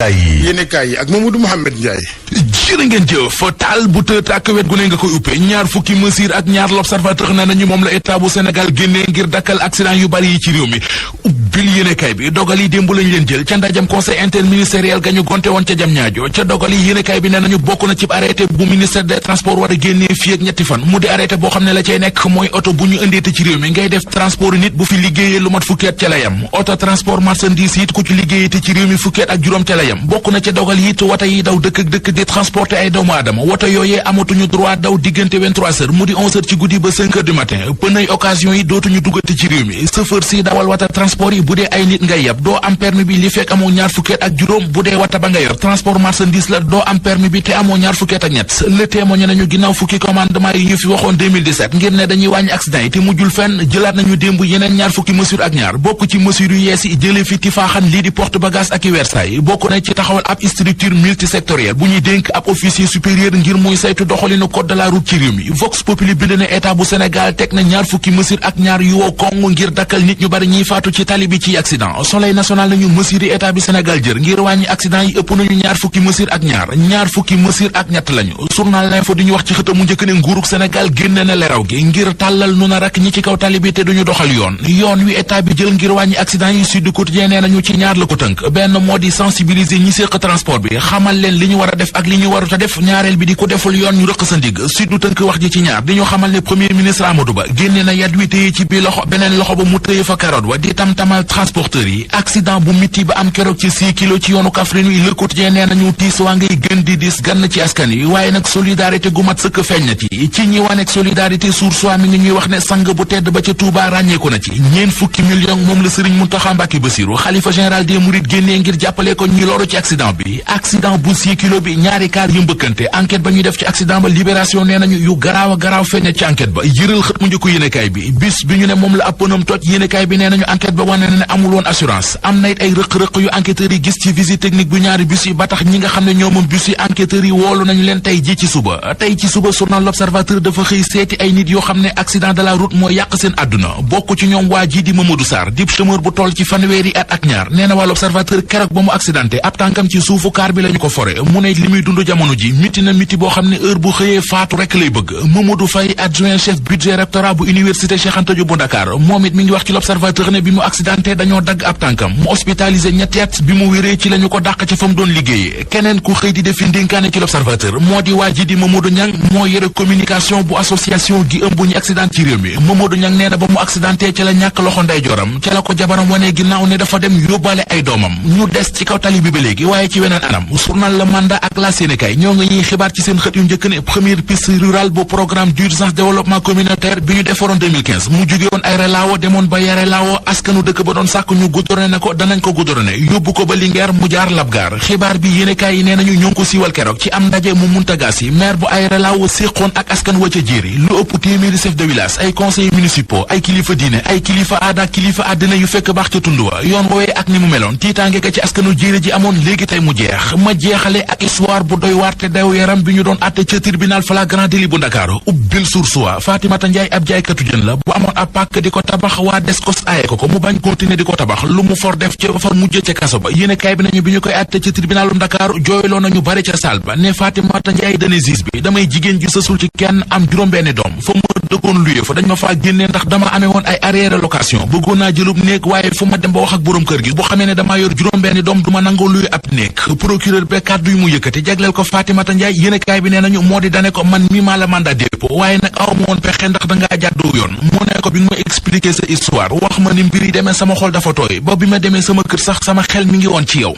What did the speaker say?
yéenekaay yi ak Mamadou Mouhamed Ndiaye. jërë ngeen jëf taal bu tëët ak wet gu ne nga koy uppee ñaar fukki mesure ak ñaar l'observateur ne nañu moom la état bu Sénégal génnee ngir dakkal accident yu bari yi ci réew mi ubbil yéenekaay bi dogal yi démb lañ leen jël ca ndajam conseil interministériel ga ñu gonte woon ca jam ñaajo ca dogal yi yéenekaay bi ne nañu bokk na ci arrêté bu ministère des transports war a génnee fii ak ñetti fan mu di arrêté boo xam ne la cay nekk mooy oto bu ñu indeete ci réew mi ngay def transport nit bu fi liggéeyee lu mat fukki at ca la yam oto transport marchandise it ku ci liggéeyete ci réew mi fukki at ak juróom ca la yam bokk na ca dogal it wata yi daw dëkk ak dëkk di transporter ay doomu aadama wata yooyee amatuñu droit daw diggante 23 heures mu di 11 heures ci guddi ba 5 heures du matin pneu occasion yi dootuñu duggati ci réew mi chauffeur si dawal wata transport yi bu dee ay nit ngay yeb doo am permis bi li fekk amoo ñaar fukki at ak juróom bu dee wata ba nga yor transport marchandise la doo am permis bi te amoo ñaar fukki at ak ñett le témoigné nañu ginnaaw fukki commandement yi ñu fi waxoon 2017 ngir ne dañuy wàññi accident yi te mujjul fenn jëlaat nañu démb yeneen ñaar fukki mesure ak ñaar bokk ci mesure yu yees yi jëlee fi tifaaxan lii di porte bagage ak i wersaay bokk na ci taxawal ab structure multisectorielle bu ñuy dénk ab officier supérieur ngir muy saytu doxalinu code de la route ci réew mi Vox Populi bind na état bu Sénégal teg na ñaar fukki mesure ak ñaar yu wow kong ngir dakkal nit ñu bari ñiy faatu ci tali bi ci accident Soleil national nañu mesure yi état bi Sénégal jër ngir wàññi accident yi ëpp nañu ñaar fukki mesure ak ñaar fukki mesure ak ñett lañu journal L'Info di ñu wax ci xëtam mu njëkk ne nguurug Sénégal génne na leraw gi ngir tàllal nu na rak ñi ci kaw tali bi te duñu doxal yoon wi état bi jël ngir wàññi accident yi Sud Quotidien nee nañu ci ñaar la ko tënk benn moo di sensibiliser ñi séq transport bi xamal leen li ñu war a def ak li ñu warut a def ñaareel bi di ko deful yoon ñu rëq sa ndigg Sud tënk wax ji ci ñaar di ñu xamal ne premier ministre Amadou Ba génne na yat wi téye ci bii loxo beneen loxo ba mu tëye fa carotte wa di tam-tamal transporteurs yi accident bu mitti ba am keroog ci 6 kilos ci yoonu Kaffrine wi Le Quotidien nee nañu tiis waa ngay gën di dis gann ci askan yi waaye nag solidarité gu mat sëkk feeñ na ci ñi waneeg solidarité source mi ngi ñuy wax ne sang bu tedd ba ca Touba ràññeeku na ci ñeen fukki million moom la Serigne Mountakha Mbacké Bassirou xalifa général des Mourides génnee ngir jàppale ko ñi loru ci accident bi accident bu 6 kilos bi ñaari kaar yu mbëkkante enquête ba ñuy def ci accident ba libération nee nañu yu garaaw a garaaw feeñ ci enquête ba yëral xët mu njëkko yéenekaay bi bis bi ñu ne moom la ab pënam toj yéenekaay bi nee nañu enquête ba wane na ne amul woon assurance am na it ay rëq-rëq yu enquêteurs yi gis ci visite technique bu ñaari bus yi ba tax ñi nga xam ne ñoo moom bus yi enquêteurs yi woolu nañu leen tey ci suba journal L'Observateur dafa xëy seeti ay nit yoo xam ne accident de la route mooy yàq seen àdduna bokk ci ñoom waa ji di Mamadou Sarr dib chômeur bu toll ci fanweeri at ak ñaar nee na waa L'Observateur keroog ba mu accidenté ab tànkam ci suufu kaar bi lañu ko fore mu ne li muy dund jamono ji miti na miti boo xam ne heure bu xëyee faatu rek lay bëgg Mamadou Faye adjoint chef budget rectorat bu université Cheikh Anta Diop bu Dakar moom it mi ngi wax ci L'Observateur ne bi mu accidenté dañoo dagg ab tànkam mu hospitalisé ñetti at bi mu wéree ci lañu ko dàq ca fa mu doon liggéeyee keneen ku xëy di def fi ndénkaane ci L'Observateur moo di waa ji di Mamadou Niang moo yore communication bu association gi ëmb ñi accident ci réew mi Mamadou Niang nee na ba mu accidenté ca la ñàkk loxo ndeyjooram ca la ko jabaram wane ginnaaw ne dafa dem yóbbaale ay doomam ñu des ci kaw tali bi ba léegi waaye ci weneen anam journal Le Mandat ak La Sénégal ñoo ngi ñuy xibaar ci seen xët yu njëkk ne première piste rurale bu programme d'urgence développement communautaire bi ñu defaroon 2015 mu jóge woon ay relaawo demoon ba yare laawo askanu dëkk ba doon sàkk ñu goudronné na ko danañ ko goudronné yóbbu ko ba Linguère mu jaar Labgar xibaar bi yéenekaay yi nee nañu ñoo ngi ko siiwal keroog ci am ndaje mu Mountaga Sy maire bu ay relaawo séqoon ak askan wa ca jéeri lu ëpp téeméeri chef de village ay conseillers municipaux ay kilifa diine ay kilifa aada kilifa àddina yu fekk baax ca tund wa yoon woowee ak ni mu meloon tiitaange ka ci askanu jéeri ji amoon léegi tey mu jeex ma jeexale ak histoire bu doy waar te daw yaram bi ñu doon àtte ca tribunal flagrant délit bu Ndakaaru ubbil source wa Fatimata Ndiaye ab jaaykatu jën la bu amoon ab pàkk di ko tabax waa Descos aaye ko mu bañ continuer di ko tabax lu mu for def ca fa mujj ca kaso ba yéenekaay bi nañu bi ñu koy àtte ca tribunalu Ndakaaru jooyloo nañu bari ca salle ba ne Fatimata Ndiaye dane juge bi damay jigéen ju sësul ci kenn am juróom-benni doom fa ma dëkkoon luye fa dañ ma faa génnee ndax dama amee woon ay arrière location bëggoon naa jëlub néeg waaye fu ma dem ba wax ak boroom kër gi bu xamee ne damaa yor juróom-benni doom du ma nangoo luye ab néeg procureur be kàddu yu mu yëkkati jagleel ko Fatimata Ndiaye yéenekaay bi nee nañu moo di dane ko man mi maa la mandat dépôt waaye nag aw ma woon pexe ndax dangaa jàddu yoon mu ne ko bi nga ma expliquer sa histoire wax ma ni mbir yi demee sama xol dafa tooy ba bi ma demee sama kër sax sama xel mi ngi woon ci yow.